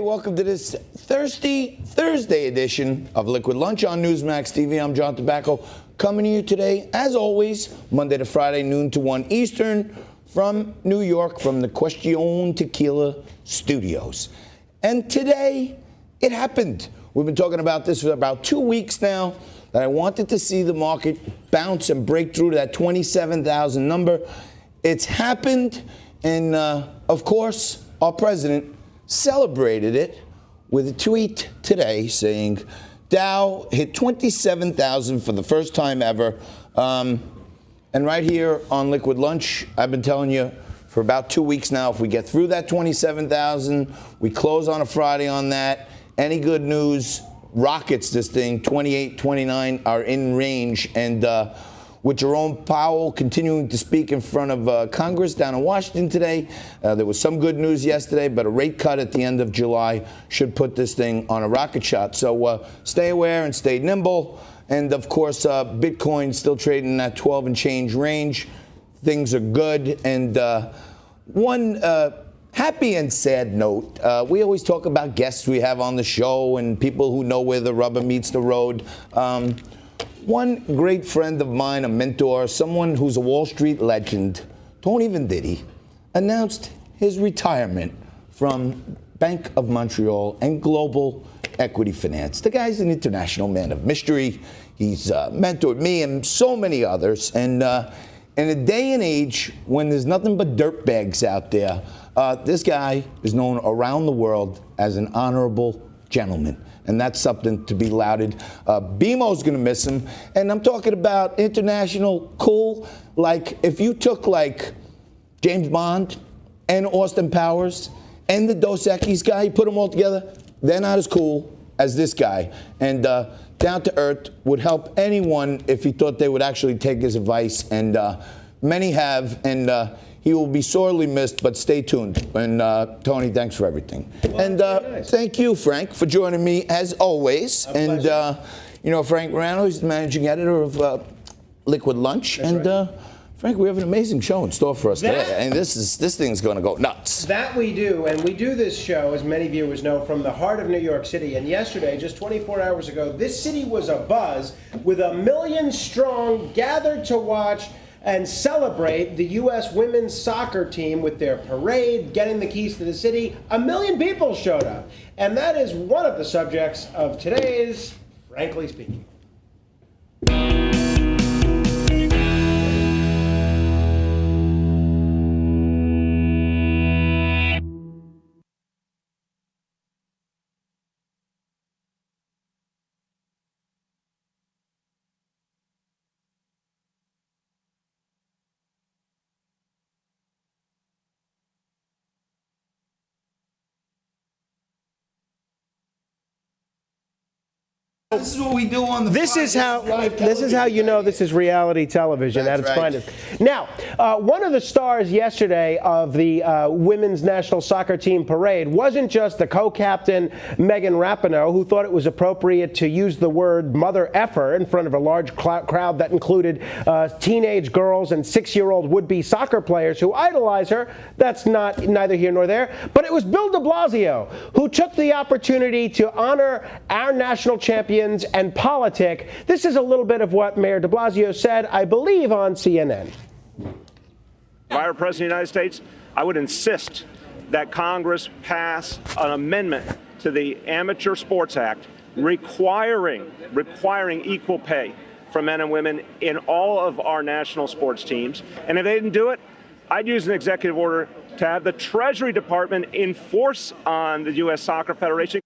welcome to this Thursday edition of Liquid Lunch on Newsmax TV. I'm John Tobacco, coming to you today, as always, Monday to Friday, noon to 1 Eastern, from New York, from the Question Tequila Studios. And today, it happened. We've been talking about this for about 2 weeks now, that I wanted to see the market bounce and break through to that 27,000 number. It's happened, and of course, our president celebrated it with a tweet today saying Dow hit 27,000 for the first time ever. And right here on Liquid Lunch, I've been telling you for about 2 weeks now, if we get through that 27,000, we close on a Friday on that. Any good news rockets this thing. 28, 29 are in range. And with Jerome Powell continuing to speak in front of Congress down in Washington today. There was some good news yesterday, but a rate cut at the end of July should put this thing on a rocket shot. So stay aware and stay nimble. And, of course, Bitcoin still trading in that 12 and change range. Things are good. And one happy and sad note, we always talk about guests we have on the show and people who know where the rubber meets the road. One great friend of mine, a mentor, someone who's a Wall Street legend, Tony Venditti, announced his retirement from Bank of Montreal and Global Equity Finance. The guy's an international man of mystery. He's mentored me and so many others. And in a day and age when there's nothing but dirtbags out there, this guy is known around the world as an honorable gentleman. And that's something to be lauded. BMO's going to miss him. And I'm talking about international cool. Like, if you took, like, James Bond and Austin Powers and the Dos Equis guy, you put them all together, they're not as cool as this guy. And down to earth, would help anyone if he thought they would actually take his advice. And many have. And he will be sorely missed, but stay tuned. And Tony, thanks for everything. Well, and nice. Thank you, Frank, for joining me as always. And you know, Frank Morano is the managing editor of Liquid Lunch. That's and right. Frank, we have an amazing show in store for us today. And this thing's going to go nuts. That we do, and we do this show, as many viewers know, from the heart of New York City. And yesterday, just 24 hours ago, this city was abuzz with 1 million strong gathered to watch and celebrate the U.S. women's soccer team with their parade, getting the keys to the city. 1 million people showed up. And that is one of the subjects of today's Frankly Speaking. This is what we do on the This is how you know this is reality television at its finest. Now, one of the stars yesterday of the women's national soccer team parade wasn't just the co-captain Megan Rapinoe, who thought it was appropriate to use the word mother effer in front of a large crowd that included teenage girls and 6-year-old would-be soccer players who idolize her. That's neither here nor there. But it was Bill de Blasio who took the opportunity to honor our national champion and politic. This is a little bit of what Mayor de Blasio said, I believe, on CNN. If I were President of the United States, I would insist that Congress pass an amendment to the Amateur Sports Act requiring equal pay for men and women in all of our national sports teams. And if they didn't do it, I'd use an executive order to have the Treasury Department enforce on the U.S. Soccer Federation.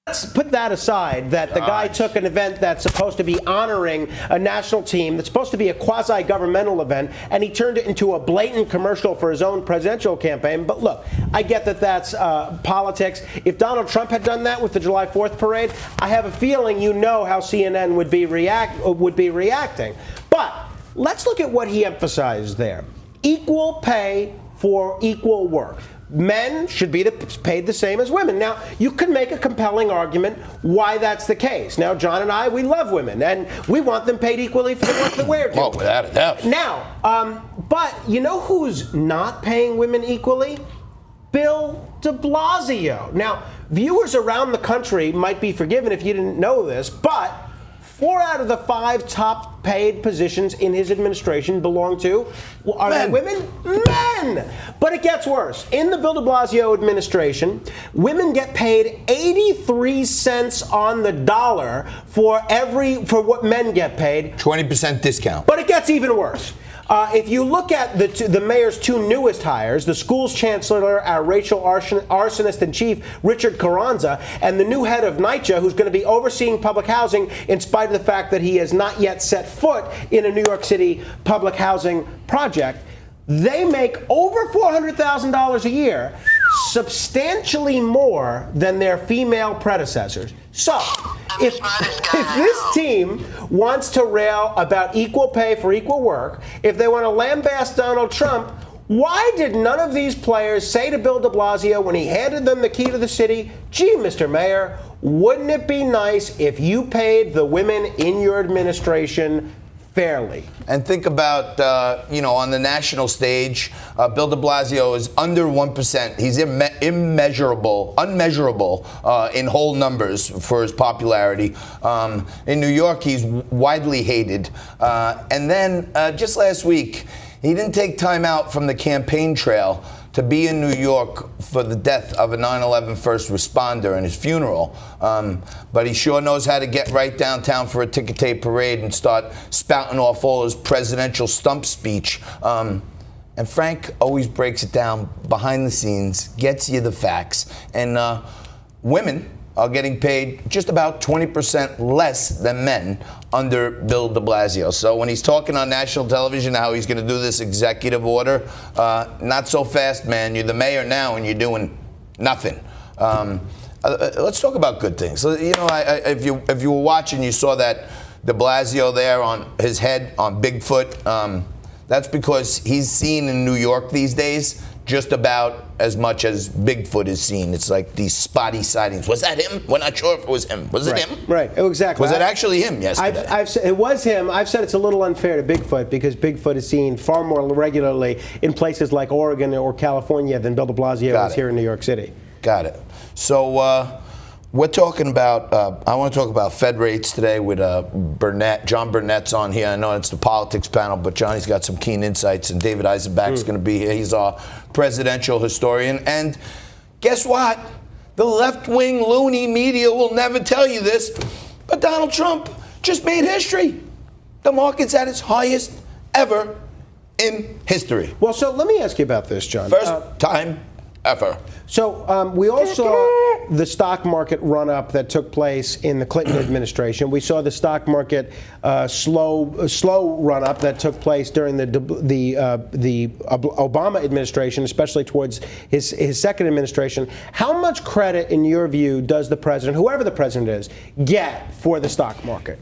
Let's put that aside, that the guy took an event that's supposed to be honoring a national team, that's supposed to be a quasi-governmental event, and he turned it into a blatant commercial for his own presidential campaign. But look, I get that that's politics. If Donald Trump had done that with the July 4th parade, I have a feeling you know how CNN would be reacting. But let's look at what he emphasized there. Equal pay for equal work. Men should be paid the same as women. Now, you can make a compelling argument why that's the case. Now, John and I, we love women, and we want them paid equally for the work that we're doing. Oh, without a doubt. Now, but you know who's not paying women equally? Bill de de Blasio. Now, viewers around the country might be forgiven if you didn't know this, but 4 out of the 5 top paid positions in his administration belong to, are they women? Men! But it gets worse. In the Bill de Blasio administration, women get paid 83 cents on the dollar for what men get paid. 20% discount. But it gets even worse. If you look at the mayor's 2 newest hires, the school's chancellor, our racial arsonist in chief, Richard Carranza, and the new head of NYCHA, who's going to be overseeing public housing in spite of the fact that he has not yet set foot in a New York City public housing project, they make over $400,000 a year, substantially more than their female predecessors. So, if this team wants to rail about equal pay for equal work, if they want to lambaste Donald Trump, why did none of these players say to Bill de Blasio when he handed them the key to the city, gee, Mr. Mayor, wouldn't it be nice if you paid the women in your administration fairly? And think about, on the national stage, Bill de Blasio is under 1%. He's unmeasurable in whole numbers for his popularity. In New York, he's widely hated. And then just last week, he didn't take time out from the campaign trail to be in New York for the death of a 9/11 first responder and his funeral. But he sure knows how to get right downtown for a ticker tape parade and start spouting off all his presidential stump speech. And Frank always breaks it down behind the scenes, gets you the facts. And women are getting paid just about 20% less than men under Bill de Blasio. So when he's talking on national television how he's going to do this executive order, not so fast, man. You're the mayor now and you're doing nothing. Let's talk about good things. So, if you were watching, you saw that de Blasio there on his head on Bigfoot. That's because he's seen in New York these days just about as much as Bigfoot is seen. It's like these spotty sightings. Was that him? We're not sure if it was him. Was it him? Right. Oh, exactly. Was it actually him yesterday? It was him. I've said it's a little unfair to Bigfoot because Bigfoot is seen far more regularly in places like Oregon or California than Bill de Blasio is here in New York City. Got it. So we're talking about, I want to talk about Fed rates today with Burnett. John Burnett's on here. I know it's the politics panel, but Johnny's got some keen insights, and David Eisenbach's going to be here. He's our presidential historian. And guess what? The left-wing loony media will never tell you this, but Donald Trump just made history. The market's at its highest ever in history. Well, so let me ask you about this, John. First time ever. So we all saw the stock market run up that took place in the Clinton administration. We saw the stock market slow run up that took place during the Obama administration, especially towards his second administration. How much credit, in your view, does the president, whoever the president is, get for the stock market?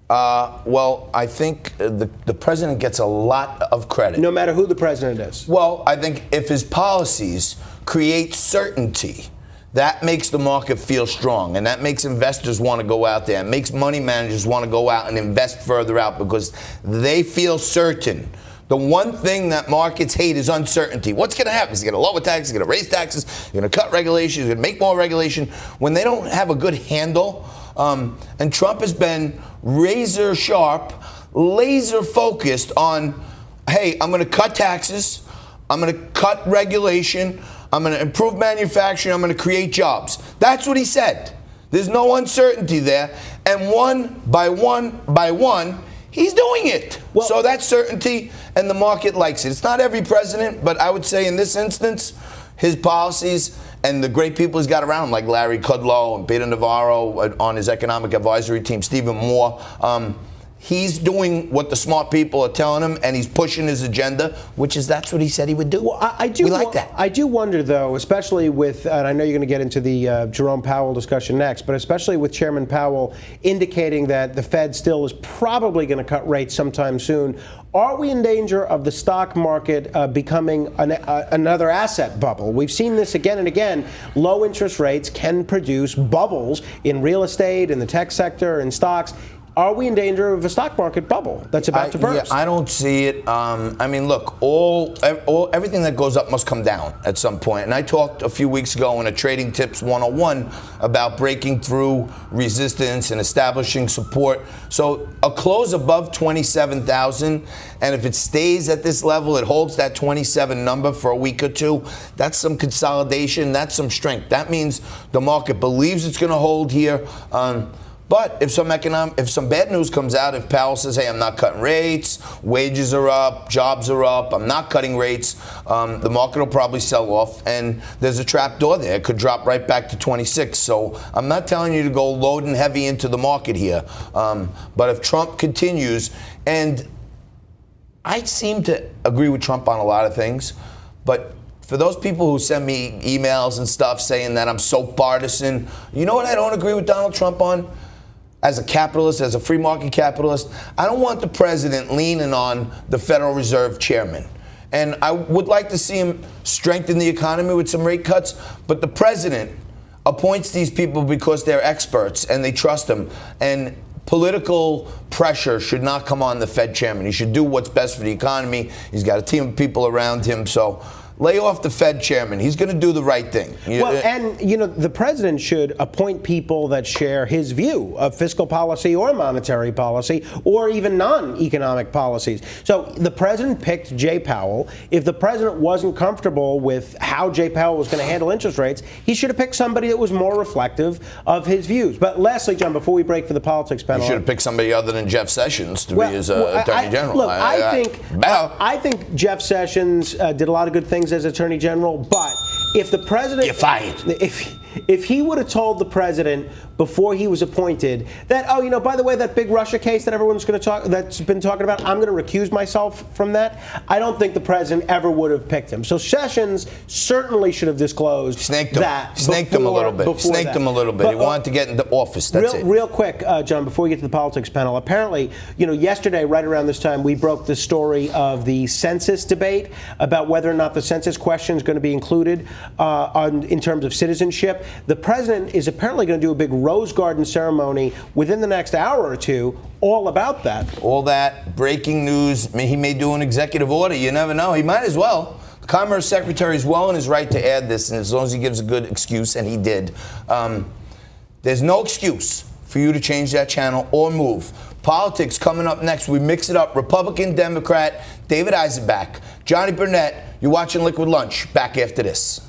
Well, I think the president gets a lot of credit. No matter who the president is. Well, I think if his policies create certainty, that makes the market feel strong, and that makes investors want to go out there. It makes money managers want to go out and invest further out because they feel certain. The one thing that markets hate is uncertainty. What's going to happen? Is he going to lower taxes? Is he going to raise taxes? Is he going to cut regulations? Is he going to make more regulation? When they don't have a good handle, and Trump has been razor sharp, laser focused on, hey, I'm going to cut taxes, I'm going to cut regulation, I'm going to improve manufacturing, I'm going to create jobs. That's what he said. There's no uncertainty there. And one by one, he's doing it. Well, so that's certainty, and the market likes it. It's not every president, but I would say in this instance, his policies and the great people he's got around him, like Larry Kudlow and Peter Navarro on his economic advisory team, Stephen Moore, he's doing what the smart people are telling him, and he's pushing his agenda, that's what he said he would do. Well, we like that. I do wonder, though, especially with, and I know you're going to get into the Jerome Powell discussion next, but especially with Chairman Powell indicating that the Fed still is probably going to cut rates sometime soon. Are we in danger of the stock market becoming another asset bubble? We've seen this again and again. Low interest rates can produce bubbles in real estate, in the tech sector, in stocks. are we in danger of a stock market bubble that's about to burst? Yeah, I don't see it. I mean, look, everything that goes up must come down at some point. And I talked a few weeks ago in a Trading Tips 101 about breaking through resistance and establishing support. So a close above 27,000, and if it stays at this level, it holds that 27 number for a week or two, that's some consolidation, that's some strength. That means the market believes it's going to hold here. But if some bad news comes out, if Powell says, hey, I'm not cutting rates, wages are up, jobs are up, I'm not cutting rates, the market will probably sell off, and there's a trap door there. It could drop right back to 26. So I'm not telling you to go load and heavy into the market here. But if Trump continues, and I seem to agree with Trump on a lot of things, but for those people who send me emails and stuff saying that I'm so partisan, you know what I don't agree with Donald Trump on? As a capitalist, as a free market capitalist, I don't want the president leaning on the Federal Reserve chairman. And I would like to see him strengthen the economy with some rate cuts, but the president appoints these people because they're experts and they trust him. And political pressure should not come on the Fed chairman. He should do what's best for the economy. He's got a team of people around him, so lay off the Fed chairman. He's going to do the right thing. Well, and, the president should appoint people that share his view of fiscal policy or monetary policy or even non-economic policies. So the president picked Jay Powell. If the president wasn't comfortable with how Jay Powell was going to handle interest rates, he should have picked somebody that was more reflective of his views. But lastly, John, before we break for the politics panel, you should have picked somebody other than Jeff Sessions to be his attorney general. Look, I think Jeff Sessions did a lot of good things as Attorney General, but if the president, you're fired. If he would have told the president before he was appointed that, by the way, that big Russia case that everyone's going to that's been talking about, I'm going to recuse myself from that, I don't think the president ever would have picked him. So Sessions certainly should have disclosed that. Snaked him a little bit. Snaked him a little bit. He wanted to get into office. That's it. Real quick, John, before we get to the politics panel, apparently, yesterday, right around this time, we broke the story of the census debate about whether or not the census question is going to be included in terms of citizenship. The president is apparently going to do a big Rose Garden ceremony within the next hour or two, all about that. All that breaking news. He may do an executive order. You never know. He might as well. The Commerce Secretary is well in his right to add this, and as long as he gives a good excuse, and he did. There's no excuse for you to change that channel or move. Politics coming up next. We mix it up. Republican, Democrat, David Eisenbach, Johnny Burnett. You're watching Liquid Lunch. Back after this.